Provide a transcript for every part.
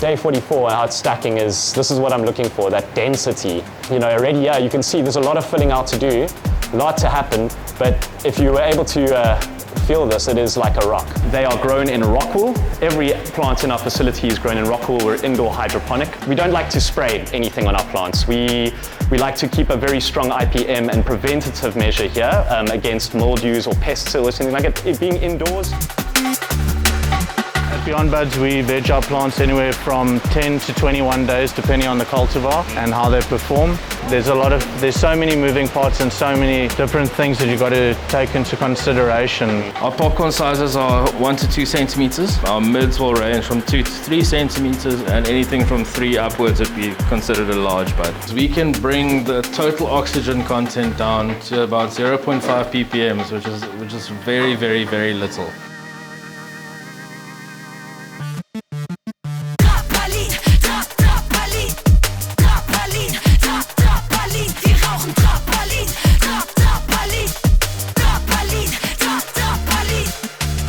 Day 44, how it's stacking this is what I'm looking for, that density. Already, yeah, you can see there's a lot of filling out to do, a lot to happen, but if you were able to feel this, it is like a rock. They are grown in rock wool. Every plant in our facility is grown in rock wool. We're indoor hydroponic. We don't like to spray anything on our plants. We like to keep a very strong IPM and preventative measure here against mildews or pests or something like it being indoors. At Beyond Buds, we veg our plants anywhere from 10 to 21 days, depending on the cultivar and how they perform. There's so many moving parts and so many different things that you've got to take into consideration. Our popcorn sizes are 1 to 2 centimeters. Our mids will range from 2 to 3 centimeters, and anything from 3 upwards would be considered a large bud. We can bring the total oxygen content down to about 0.5 ppms, which is very, very, very little.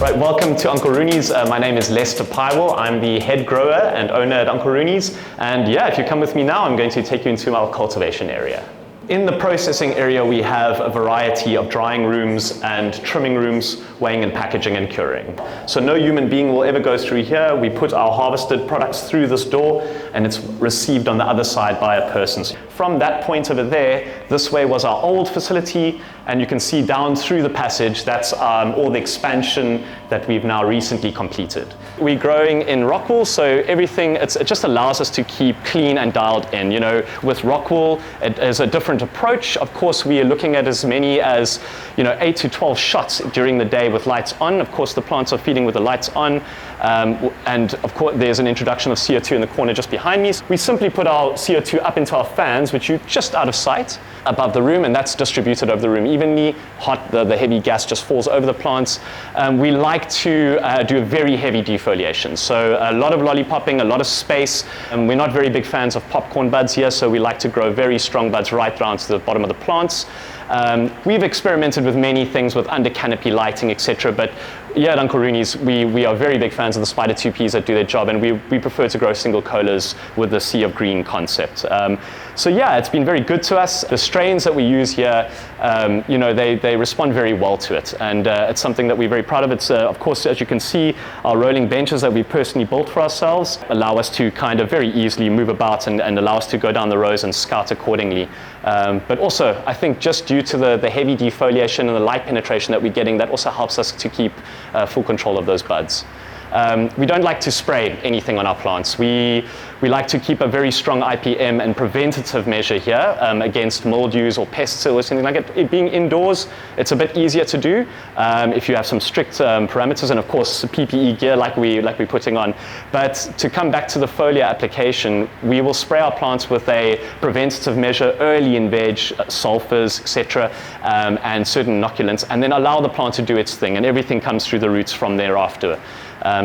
Right, welcome to Uncle Rooney's. My name is Lester Pywell. I'm the head grower and owner at Uncle Rooney's. And yeah, if you come with me now, I'm going to take you into our cultivation area. In the processing area, we have a variety of drying rooms and trimming rooms, weighing and packaging and curing. So no human being will ever go through here. We put our harvested products through this door and it's received on the other side by a person. From that point over there, this way was our old facility, and you can see down through the passage, that's all the expansion that we've now recently completed. We're growing in rock wool, so everything, it just allows us to keep clean and dialed in. With rock wool, it is a different approach. Of course, we are looking at as many as 8 to 12 shots during the day with lights on. Of course, the plants are feeding with the lights on, and of course, there's an introduction of CO2 in the corner just behind me. We simply put our CO2 up into our fans, which are just out of sight above the room, and that's distributed over the room evenly. The heavy gas just falls over the plants. We like to do a very heavy defoliation, so a lot of lollipopping, a lot of space. We're not very big fans of popcorn buds here, so we like to grow very strong buds right down to the bottom of the plants. We've experimented with many things with under canopy lighting, etc. But yeah, at Uncle Rooney's, we are very big fans of the Spider 2Ps that do their job, and we prefer to grow single colas with the Sea of Green concept. So yeah, it's been very good to us. The strains that we use here, they respond very well to it, and it's something that we're very proud of. It's of course, as you can see, our rolling benches that we personally built for ourselves allow us to kind of very easily move about and allow us to go down the rows and scout accordingly. But also, I think just due to the heavy defoliation and the light penetration that we're getting, that also helps us to keep full control of those buds. We don't like to spray anything on our plants. We like to keep a very strong IPM and preventative measure here against mildews or pests or something like it being indoors, it's a bit easier to do if you have some strict parameters and of course PPE gear like we're putting on. But to come back to the foliar application, we will spray our plants with a preventative measure early in veg, sulfurs, etc., and certain inoculants, and then allow the plant to do its thing, and everything comes through the roots from thereafter.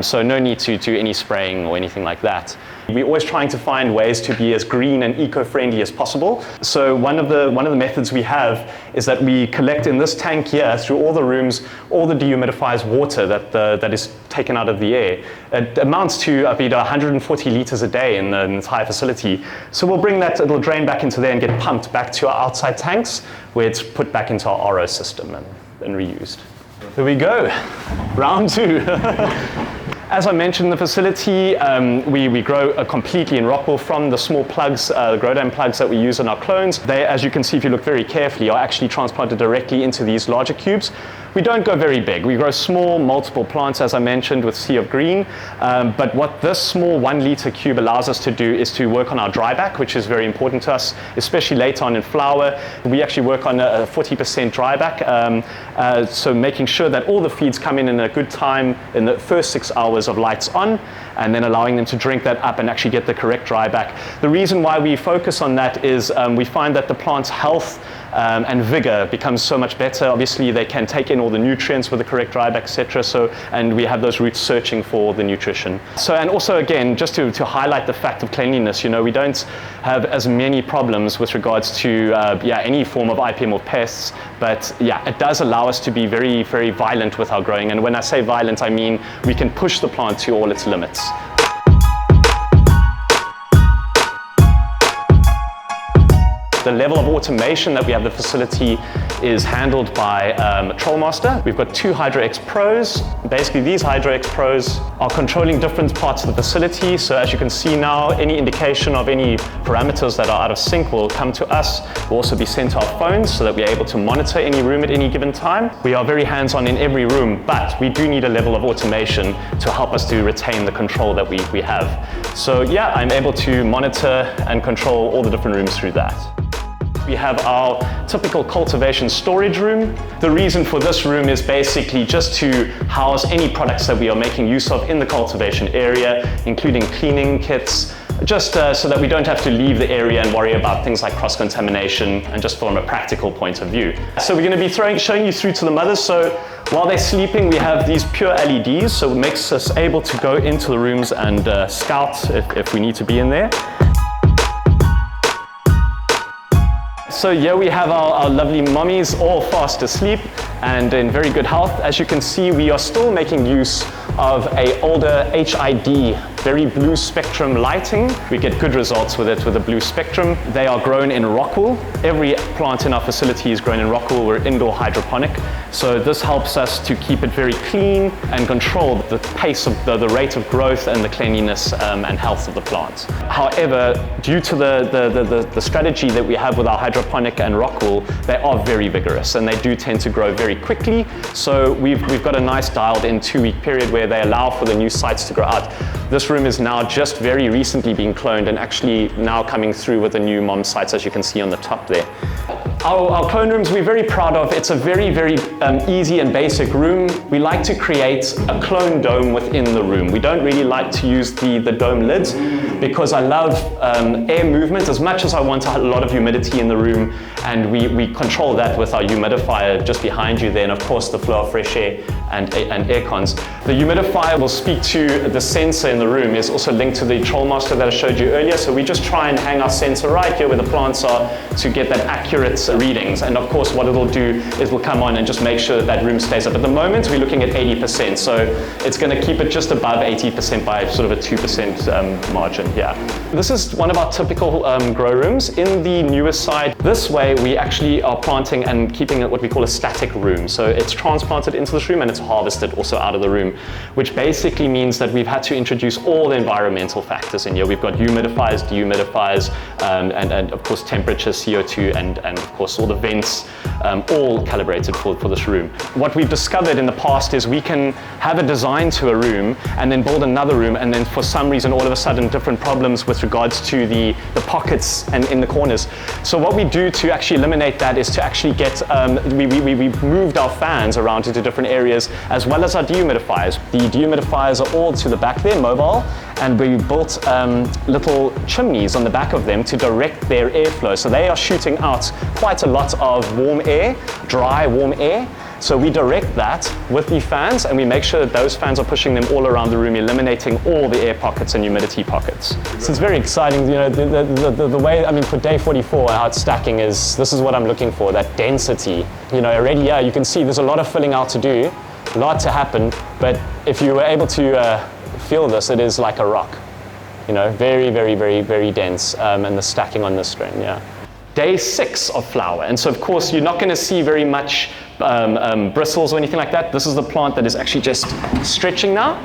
So no need to do any spraying or anything like that. We're always trying to find ways to be as green and eco-friendly as possible. So one of the methods we have is that we collect in this tank here through all the rooms all the dehumidifies water that is taken out of the air. It amounts to 140 liters a day in the entire facility. So we'll bring that, it'll drain back into there and get pumped back to our outside tanks where it's put back into our RO system and reused. Here we go, round 2. As I mentioned, the facility, we grow completely in rock wool from the small plugs, the grow dome plugs that we use in our clones. They, as you can see if you look very carefully, are actually transplanted directly into these larger cubes. We don't go very big. We grow small, multiple plants, as I mentioned, with Sea of Green. But what this small 1 liter cube allows us to do is to work on our dryback, which is very important to us, especially later on in flower. We actually work on a 40% dryback, so making sure that all the feeds come in a good time in the first 6 hours of lights on, and then allowing them to drink that up and actually get the correct dryback. The reason why we focus on that is we find that the plant's health and vigor becomes so much better. Obviously, they can take in all the nutrients with the correct dryback, etc. And we have those roots searching for the nutrition. And also, again, just to highlight the fact of cleanliness, we don't have as many problems with regards to any form of IPM or pests. But yeah, it does allow us to be very, very violent with our growing. And when I say violent, I mean we can push the plant to all its limits. The level of automation that we have in the facility is handled by a Trollmaster. We've got 2 Hydro-X Pros. Basically, these Hydro-X Pros are controlling different parts of the facility. So as you can see now, any indication of any parameters that are out of sync will come to us. We'll also be sent to our phones so that we're able to monitor any room at any given time. We are very hands-on in every room, but we do need a level of automation to help us to retain the control that we have. So yeah, I'm able to monitor and control all the different rooms through that. We have our typical cultivation storage room. The reason for this room is basically just to house any products that we are making use of in the cultivation area, including cleaning kits, just so that we don't have to leave the area and worry about things like cross-contamination, and just from a practical point of view. So we're going to be showing you through to the mothers. So while they're sleeping, we have these pure LEDs, so it makes us able to go into the rooms and scout if we need to be in there. So here we have our lovely mummies all fast asleep and in very good health. As you can see, we are still making use of an older HID, very blue spectrum lighting. We get good results with it with the blue spectrum. They are grown in rock wool. Every plant in our facility is grown in rock wool. We're indoor hydroponic. So this helps us to keep it very clean and control the pace of the rate of growth and the cleanliness and health of the plant. However, due to the strategy that we have with our hydroponic and rock wool, they are very vigorous and they do tend to grow very quickly. So we've got a nice dialed in 2-week period where they allow for the new sites to grow out. This room is now just very recently being cloned and actually now coming through with the new mom sites, as you can see on the top there. Our clone rooms we're very proud of. It's a very easy and basic room. We like to create a clone dome within the room. We don't really like to use the dome lids because I love air movement as much as I want a lot of humidity in the room, and we control that with our humidifier just behind you there, and of course the flow of fresh air and air cons. The humidifier will speak to the sensor in the room. Is also linked to the Trollmaster that I showed you earlier, so we just try and hang our sensor right here where the plants are to get that accurate readings. And of course what it'll do is we'll come on and just make sure that room stays up. At the moment we're looking at 80%, so it's going to keep it just above 80% by sort of a 2% margin. Yeah, this is one of our typical grow rooms. In the newest side, this way we actually are planting and keeping it what we call a static room. So it's transplanted into this room and it's harvested also out of the room, which basically means that we've had to introduce all the environmental factors in here. We've got humidifiers, dehumidifiers, and of course temperature, CO2, and of course all the vents, all calibrated for this room. What we've discovered in the past is we can have a design to a room and then build another room, and then for some reason all of a sudden different problems with regards to the pockets and in the corners. So what we do to actually eliminate that is to actually get, we moved our fans around into different areas as well as our dehumidifiers. The dehumidifiers are all to the back there, mobile, and we built little chimneys on the back of them to direct their airflow. So they are shooting out quite a lot of warm air, dry warm air. So we direct that with the fans and we make sure that those fans are pushing them all around the room, eliminating all the air pockets and humidity pockets. So it's very exciting, you know, the way, I mean, for day 44, how it's stacking is, this is what I'm looking for, that density. You know, already, yeah, you can see there's a lot of filling out to do, a lot to happen, but if you were able to feel this, it is like a rock. You know, very dense, and the stacking on this strain, yeah. Day 6 of flower, and so of course you're not going to see very much bristles or anything like that. This is the plant that is actually just stretching now.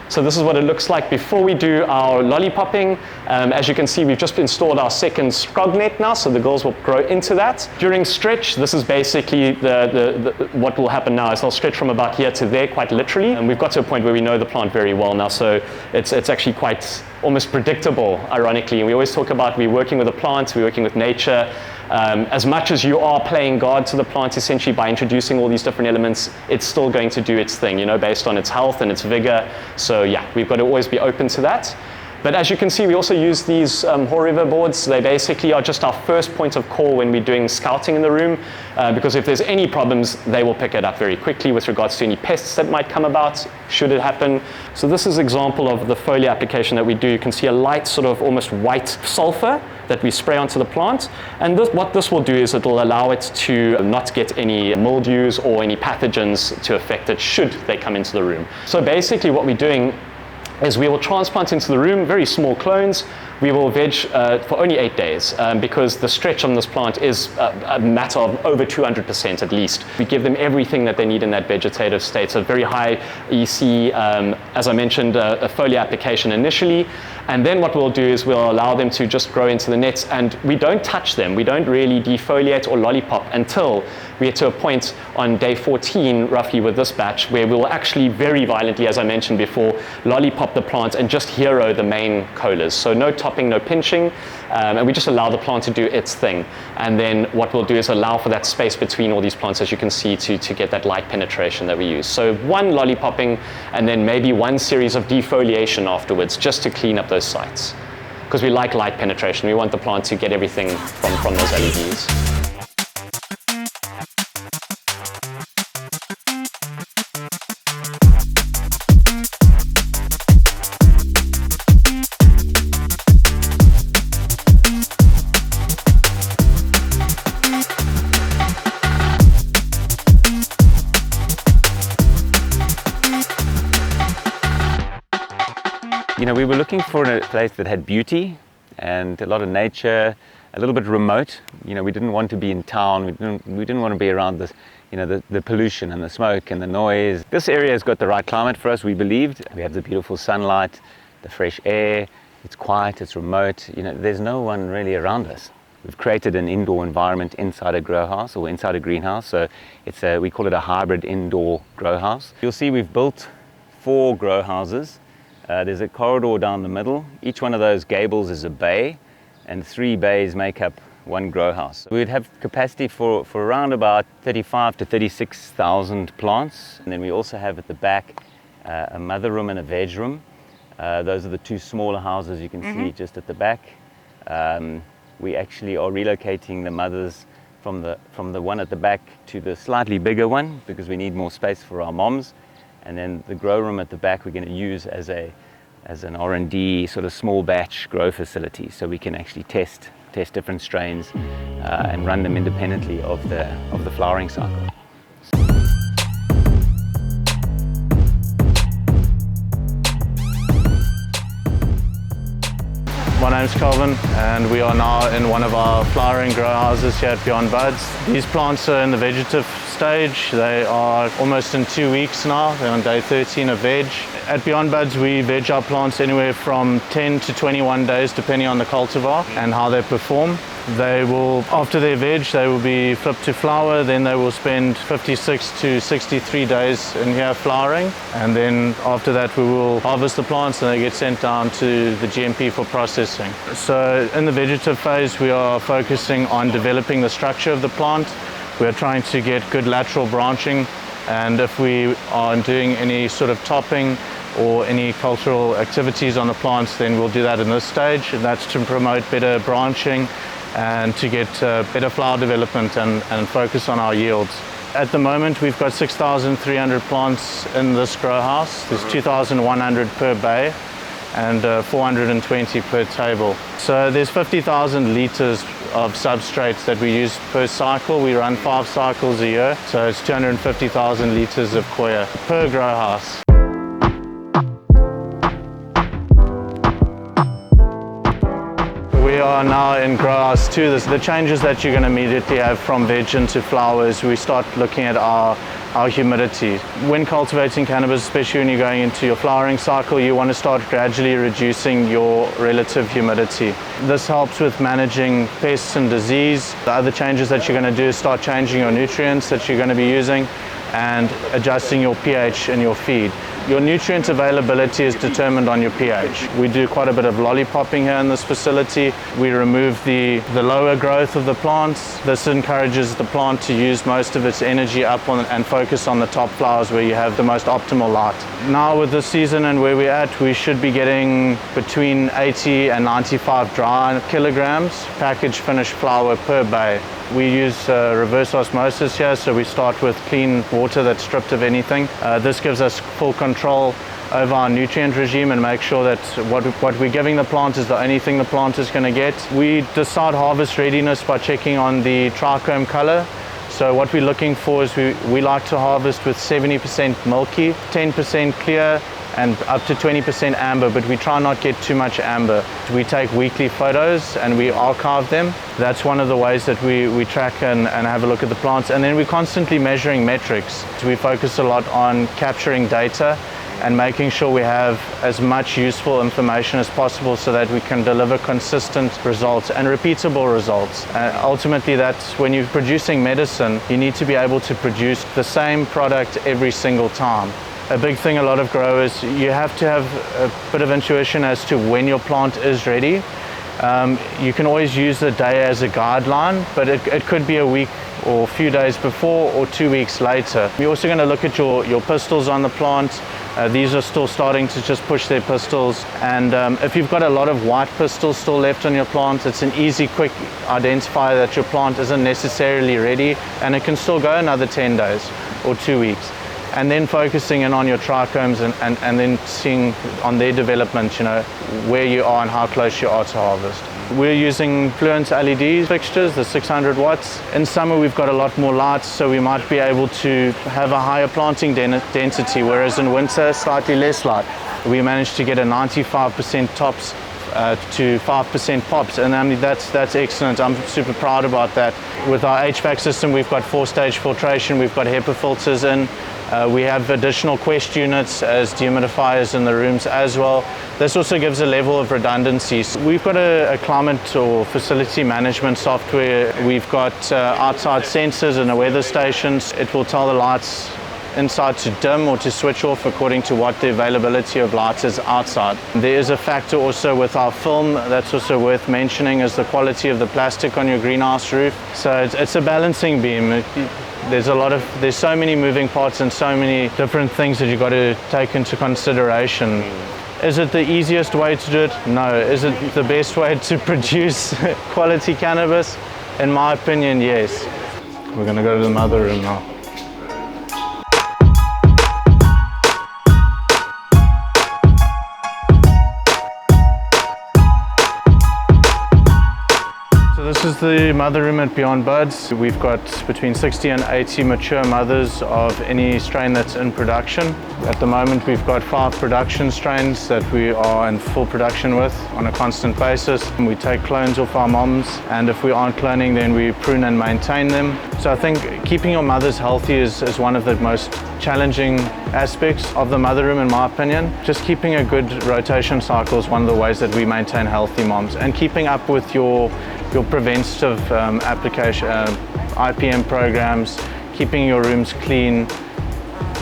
So this is what it looks like before we do our lollipopping. As you can see, we've just installed our second scrog net now, so the girls will grow into that. During stretch, this is basically what will happen now is they'll stretch from about here to there quite literally, and we've got to a point where we know the plant very well now, so it's actually quite almost predictable, ironically. And we always talk about we're working with the plant, we're working with nature. As much as you are playing God to the plant, essentially by introducing all these different elements, it's still going to do its thing, you know, based on its health and its vigor. So yeah, we've got to always be open to that. But as you can see, we also use these Haw River boards. They basically are just our first point of call when we're doing scouting in the room, because if there's any problems, they will pick it up very quickly with regards to any pests that might come about, should it happen. So this is an example of the foliar application that we do. You can see a light sort of almost white sulfur that we spray onto the plant. And what this will do is it will allow it to not get any mildews or any pathogens to affect it should they come into the room. So basically what we're doing is we will transplant into the room very small clones. We will veg for only 8 days because the stretch on this plant is a matter of over 200% at least. We give them everything that they need in that vegetative state. So very high EC, as I mentioned, a foliar application initially. And then what we'll do is we'll allow them to just grow into the nets, and we don't touch them. We don't really defoliate or lollipop until we get to a point on day 14, roughly with this batch, where we'll actually very violently, as I mentioned before, lollipop the plant and just hero the main colas. So no topping, no pinching, and we just allow the plant to do its thing. And then what we'll do is allow for that space between all these plants, as you can see, to get that light penetration that we use. So one lollipopping and then maybe one series of defoliation afterwards, just to clean up those sites. Because we like light penetration. We want the plant to get everything from those LEDs. You know, we were looking for a place that had beauty and a lot of nature, a little bit remote. You know, we didn't want to be in town. We didn't want to be around this, you know, the pollution and the smoke and the noise. This area has got the right climate for us, we believed. We have the beautiful sunlight, the fresh air. It's quiet, it's remote. You know, there's no one really around us. We've created an indoor environment inside a grow house or inside a greenhouse. So we call it a hybrid indoor grow house. You'll see we've built 4 grow houses. There's a corridor down the middle. Each one of those gables is a bay, and 3 bays make up one grow house. We'd have capacity for around about 35 to 36,000 plants. And then we also have at the back a mother room and a veg room. Those are the 2 smaller houses you can see just at the back. We actually are relocating the mothers from the one at the back to the slightly bigger one because we need more space for our moms. And then the grow room at the back we're going to use as an R&D sort of small batch grow facility, so we can actually test different strains and run them independently of the flowering cycle. My name's Calvin, and we are now in one of our flowering grow houses here at Beyond Buds. These plants are in the vegetative stage. They are almost in 2 weeks now. They're on day 13 of veg. At Beyond Buds, we veg our plants anywhere from 10 to 21 days, depending on the cultivar and how they perform. They will, after their veg, they will be flipped to flower. Then they will spend 56 to 63 days in here flowering. And then after that, we will harvest the plants and they get sent down to the GMP for processing. So in the vegetative phase, we are focusing on developing the structure of the plant. We are trying to get good lateral branching. And if we are doing any sort of topping or any cultural activities on the plants, then we'll do that in this stage. And that's to promote better branching and to get better flower development and focus on our yields. At the moment, we've got 6,300 plants in this grow house. There's 2,100 per bay and 420 per table. So there's 50,000 liters of substrates that we use per cycle. We run 5 cycles a year, so it's 250,000 liters of coir per grow house. We are now in grow house 2. The changes that you're going to immediately have from veg into flowers, we start looking at our humidity. When cultivating cannabis, especially when you're going into your flowering cycle, you want to start gradually reducing your relative humidity. This helps with managing pests and disease. The other changes that you're going to do is start changing your nutrients that you're going to be using and adjusting your pH in your feed. Your nutrient availability is determined on your pH. We do quite a bit of lollipopping here in this facility. We remove the lower growth of the plants. This encourages the plant to use most of its energy up on and focus on the top flowers where you have the most optimal light. Now with this season and where we're at, we should be getting between 80 and 95 dry kilograms packaged finished flower per bay. We use reverse osmosis here, so we start with clean water that's stripped of anything. This gives us full control over our nutrient regime and make sure that what we're giving the plant is the only thing the plant is going to get. We decide harvest readiness by checking on the trichome color. So what we're looking for is we like to harvest with 70% milky, 10% clear, and up to 20% amber, but we try not get too much amber. We take weekly photos and we archive them. That's one of the ways that we track and have a look at the plants. And then we're constantly measuring metrics. We focus a lot on capturing data and making sure we have as much useful information as possible so that we can deliver consistent results and repeatable results. Ultimately, that's when you're producing medicine, you need to be able to produce the same product every single time. A big thing, a lot of growers, you have to have a bit of intuition as to when your plant is ready. You can always use the day as a guideline, but it could be a week or a few days before or 2 weeks later. You're also going to look at your pistils on the plant. These are still starting to just push their pistils, and if you've got a lot of white pistils still left on your plant, it's an easy, quick identifier that your plant isn't necessarily ready, and it can still go another 10 days or 2 weeks. And then focusing in on your trichomes and then seeing on their development, where you are and how close you are to harvest. We're using fluent LED fixtures, the 600 watts. In summer we've got a lot more lights, so we might be able to have a higher planting density, whereas in winter slightly less light. We managed to get a 95% tops to 5% pops, and I mean that's excellent. I'm super proud about that. With our HVAC system, we've got 4-stage filtration, we've got HEPA filters in. We have additional Quest units as dehumidifiers in the rooms as well. This also gives a level of redundancy. So we've got a climate or facility management software. We've got outside sensors and a weather stations. It will tell the lights inside to dim or to switch off according to what the availability of lights is outside. There is a factor also with our film that's also worth mentioning, is the quality of the plastic on your greenhouse roof. So it's a balancing beam. There's so many moving parts and so many different things that you've got to take into consideration. Is it the easiest way to do it? No. Is it the best way to produce quality cannabis? In my opinion, yes. We're going to go to the mother room now. This is the mother room at Beyond Buds. We've got between 60 and 80 mature mothers of any strain that's in production. At the moment we've got 5 production strains that we are in full production with on a constant basis. We take clones off our moms, and if we aren't cloning then we prune and maintain them. So I think keeping your mothers healthy is one of the most challenging aspects of the mother room in my opinion. Just keeping a good rotation cycle is one of the ways that we maintain healthy moms, and keeping up with your preventative application, IPM programs, keeping your rooms clean.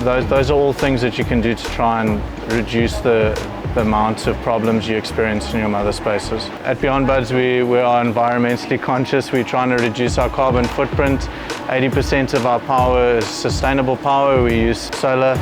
Those are all things that you can do to try and reduce the amount of problems you experience in your mother spaces. At Beyond Buds, we are environmentally conscious. We're trying to reduce our carbon footprint. 80% of our power is sustainable power. We use solar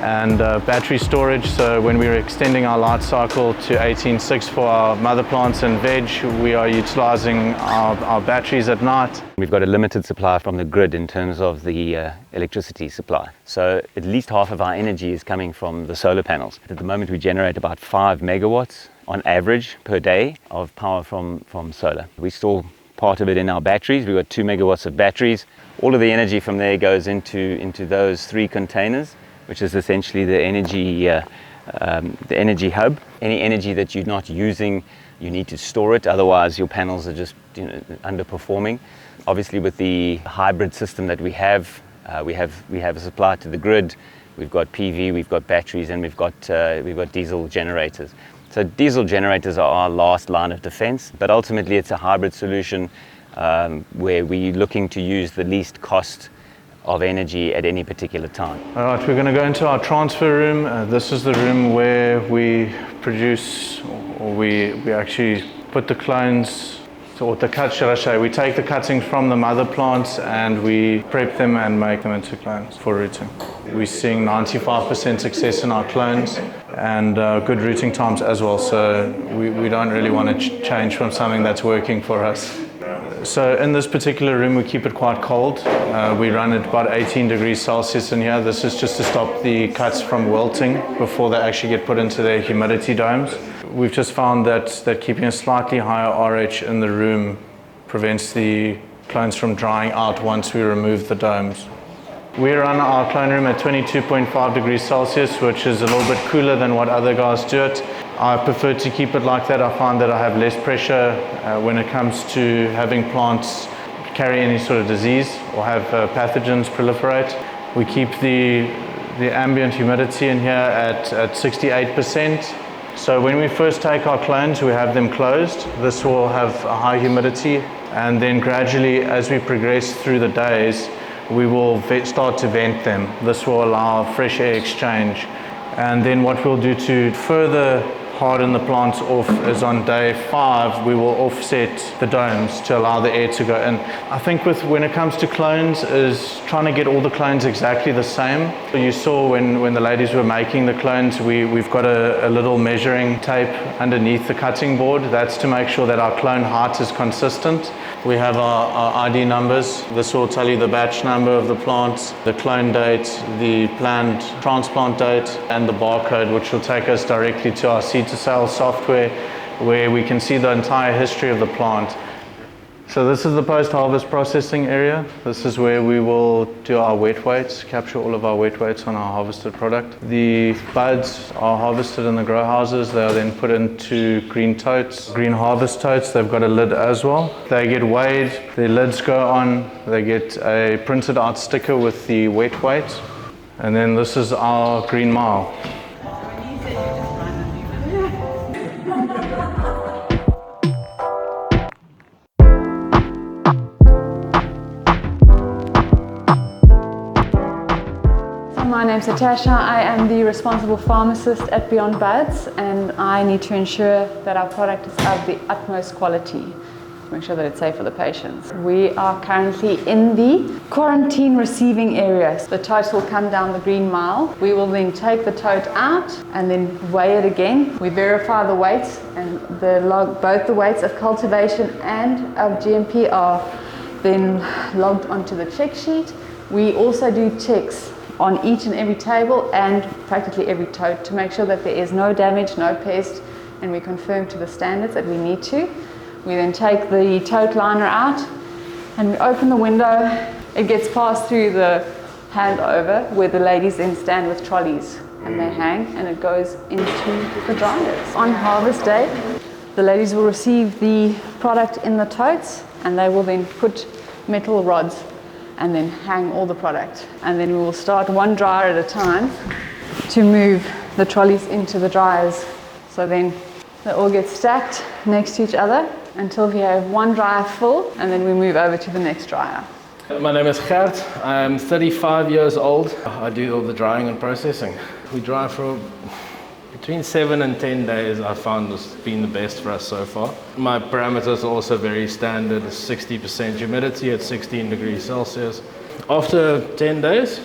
and battery storage, so when we're extending our light cycle to 18.6 for our mother plants and veg, we are utilizing our batteries at night. We've got a limited supply from the grid in terms of the electricity supply, so at least half of our energy is coming from the solar panels. At the moment we generate about 5 megawatts on average per day of power from solar. We store part of it in our batteries. We've got 2 megawatts of batteries. All of the energy from there goes into those 3 containers, which is essentially the energy hub. Any energy that you're not using, you need to store it, otherwise your panels are just underperforming. Obviously with the hybrid system that we have a supply to the grid. We've got PV, we've got batteries, and we've got diesel generators. So diesel generators are our last line of defense, but ultimately it's a hybrid solution where we're looking to use the least cost of energy at any particular time. All right, we're going to go into our transfer room. This is the room where we produce, or we actually put the clones, or the cuts, shall I say. We take the cuttings from the mother plants and we prep them and make them into clones for rooting. We're seeing 95% success in our clones and good rooting times as well, so we don't really want to change from something that's working for us. So in this particular room we keep it quite cold. We run at about 18 degrees Celsius in here. This is just to stop the cuts from wilting before they actually get put into their humidity domes. We've just found that keeping a slightly higher RH in the room prevents the clones from drying out once we remove the domes. We run our clone room at 22.5 degrees Celsius, which is a little bit cooler than what other guys do it. I prefer to keep it like that. I find that I have less pressure when it comes to having plants carry any sort of disease or have pathogens proliferate. We keep the ambient humidity in here at 68%. So when we first take our clones, we have them closed. This will have a high humidity, and then gradually as we progress through the days, we will start to vent them. This will allow fresh air exchange. And then what we'll do to further harden the plants off is on day 5, we will offset the domes to allow the air to go in. I think when it comes to clones is trying to get all the clones exactly the same. You saw when the ladies were making the clones, we've got a little measuring tape underneath the cutting board. That's to make sure that our clone height is consistent. We have our ID numbers. This will tell you the batch number of the plants, the clone date, the planned transplant date, and the barcode, which will take us directly to our seed-to-sale software, where we can see the entire history of the plant. So this is the post-harvest processing area. This is where we will do our wet weights, capture all of our wet weights on our harvested product. The buds are harvested in the grow houses. They are then put into green totes, green harvest totes. They've got a lid as well. They get weighed, their lids go on, they get a printed out sticker with the wet weight. And then this is our green mile. My name's Natasha. I am the responsible pharmacist at Beyond Buds, and I need to ensure that our product is of the utmost quality to make sure that it's safe for the patients. We are currently in the quarantine receiving area. The tote will come down the green mile. We will then take the tote out and then weigh it again. We verify the weights, and both the weights of cultivation and of GMP are then logged onto the check sheet. We also do checks on each and every table and practically every tote to make sure that there is no damage, no pest, and we confirm to the standards that we need to. We then take the tote liner out and we open the window. It gets passed through the handover where the ladies then stand with trolleys and they hang, and it goes into the dryers. On harvest day, the ladies will receive the product in the totes, and they will then put metal rods and then hang all the product. And then we will start one dryer at a time to move the trolleys into the dryers. So then they all get stacked next to each other until we have one dryer full, and then we move over to the next dryer. My name is Gert. I'm 35 years old. I do all the drying and processing. We dry for between 7 and 10 days. I found this been the best for us so far. My parameters are also very standard, 60% humidity at 16 degrees Celsius. After 10 days,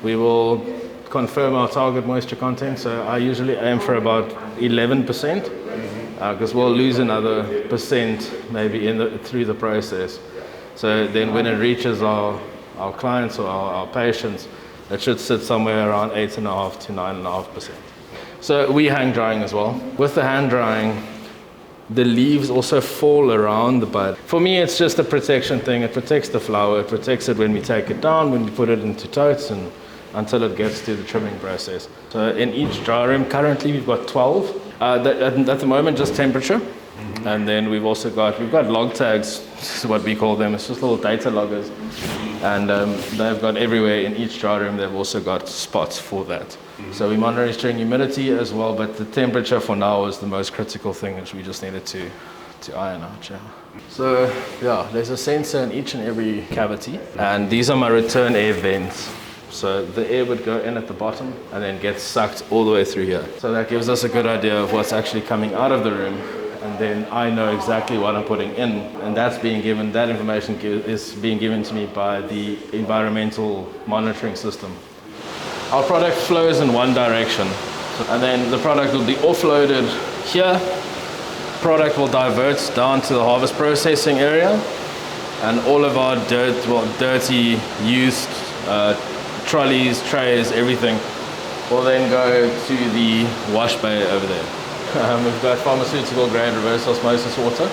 we will confirm our target moisture content. So I usually aim for about 11%, because we'll lose another percent maybe through the process. So then when it reaches our clients or our patients, it should sit somewhere around 8.5 to 9.5%. So we hang drying as well. With the hand drying, the leaves also fall around the bud. For me, it's just a protection thing. It protects the flower. It protects it when we take it down, when we put it into totes, and until it gets to the trimming process. So in each dry room, currently we've got 12. At the moment, just temperature. And then we've got log tags, is what we call them. It's just little data loggers. And they've got everywhere in each dry room. They've also got spots for that. So we monitor humidity as well, but the temperature for now is the most critical thing, which we just needed to iron out. Yeah. So yeah, there's a sensor in each and every cavity, and these are my return air vents. So the air would go in at the bottom and then get sucked all the way through here. So that gives us a good idea of what's actually coming out of the room, and then I know exactly what I'm putting in, and that information is being given to me by the environmental monitoring system. Our product flows in one direction, and then the product will be offloaded here. Product will divert down to the harvest processing area, and all of our dirty, used trolleys, trays, everything will then go to the wash bay over there. We've got pharmaceutical grade reverse osmosis water,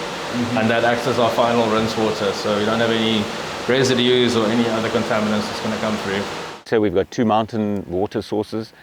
and that acts as our final rinse water, so we don't have any residues or any other contaminants that's going to come through. So we've got 2 mountain water sources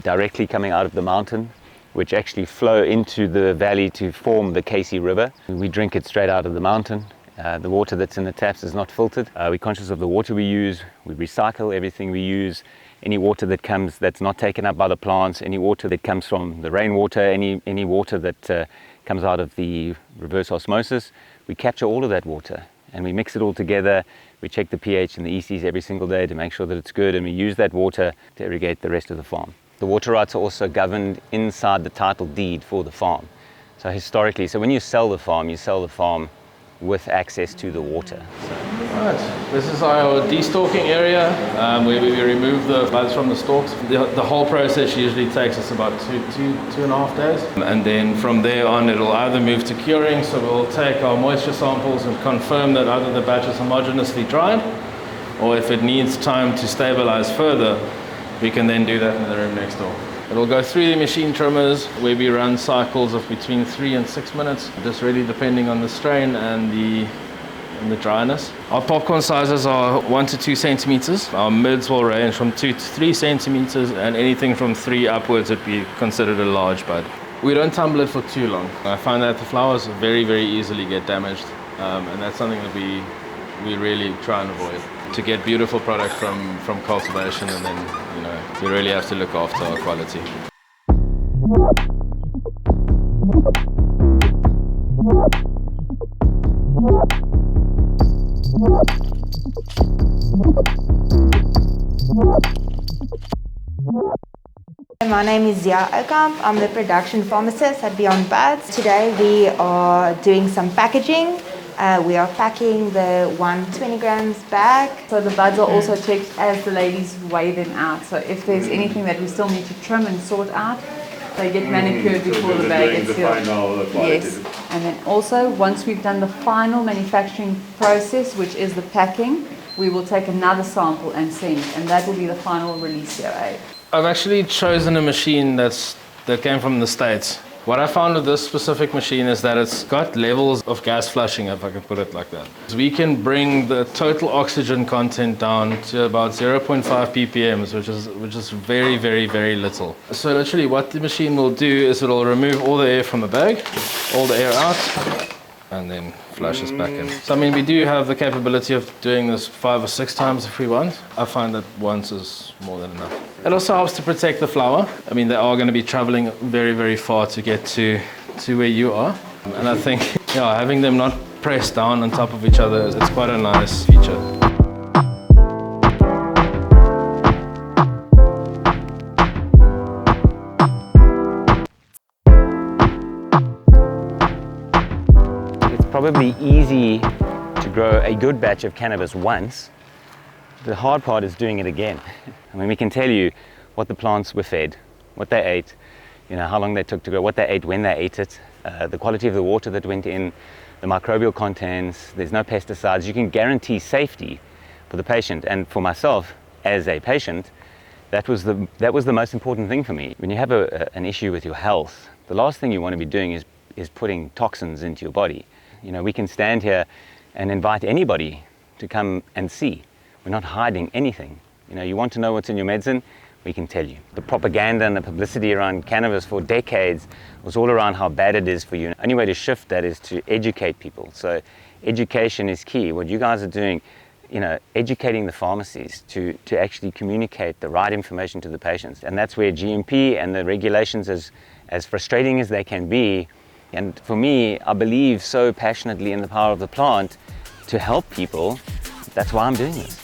directly coming out of the mountain, which actually flow into the valley to form the Casey River. We drink it straight out of the mountain. The water that's in the taps is not filtered. We're conscious of the water we use. We recycle everything we use. Any water that comes that's not taken up by the plants, any water that comes from the rainwater, any water that comes out of the reverse osmosis, we capture all of that water and we mix it all together. We check the pH and the ECs every single day to make sure that it's good, and we use that water to irrigate the rest of the farm. The water rights are also governed inside the title deed for the farm. So historically, when you sell the farm with access to the water. Right, this is our destalking area where we remove the buds from the stalks. The whole process usually takes us about two and a half days. And then from there on it'll either move to curing, so we'll take our moisture samples and confirm that either the batch is homogeneously dried, or if it needs time to stabilize further, we can then do that in the room next door. It'll go through the machine trimmers where we run cycles of between 3 and 6 minutes, just really depending on the strain and the dryness. Our popcorn sizes are 1 to 2 centimeters. Our mids will range from 2 to 3 centimeters, and anything from 3 upwards would be considered a large bud. We don't tumble it for too long. I find that the flowers very, very easily get damaged, and that's something that we really try and avoid. To get beautiful product from cultivation, and then we really have to look after our quality. My name is Zia Okamp. I'm the production pharmacist at Beyond Buds. Today we are doing some packaging. We are packing the 120 grams bag. So the buds are also checked as the ladies weigh them out. So if there's anything that we still need to trim and sort out, they get manicured before the bag gets sealed. Yes. And then also, once we've done the final manufacturing process, which is the packing, we will take another sample and send, and that will be the final release COA. I've actually chosen a machine that came from the States. What I found with this specific machine is that it's got levels of gas flushing, if I can put it like that. So we can bring the total oxygen content down to about 0.5 ppms, which is very, very, very little. So literally what the machine will do is it'll remove all the air from the bag, all the air out, and then flush us back in. So we do have the capability of doing this 5 or 6 times if we want. I find that once is more than enough. It also helps to protect the flower. They are going to be traveling very, very far to get to where you are. And I think having them not pressed down on top of each other, it's quite a nice feature. Probably easy to grow a good batch of cannabis once. The hard part is doing it again. We can tell you what the plants were fed, what they ate, how long they took to grow, what they ate, when they ate it, the quality of the water that went in, the microbial contents. There's no pesticides. You can guarantee safety for the patient, and for myself as a patient, that was the most important thing for me. When you have an issue with your health, the last thing you want to be doing is putting toxins into your body. We can stand here and invite anybody to come and see. We're not hiding anything. You want to know what's in your medicine, we can tell you. The propaganda and the publicity around cannabis for decades was all around how bad it is for you. The only way to shift that is to educate people. So education is key. What you guys are doing, educating the pharmacies to actually communicate the right information to the patients. And that's where GMP and the regulations, as frustrating as they can be, and for me, I believe so passionately in the power of the plant to help people. That's why I'm doing this.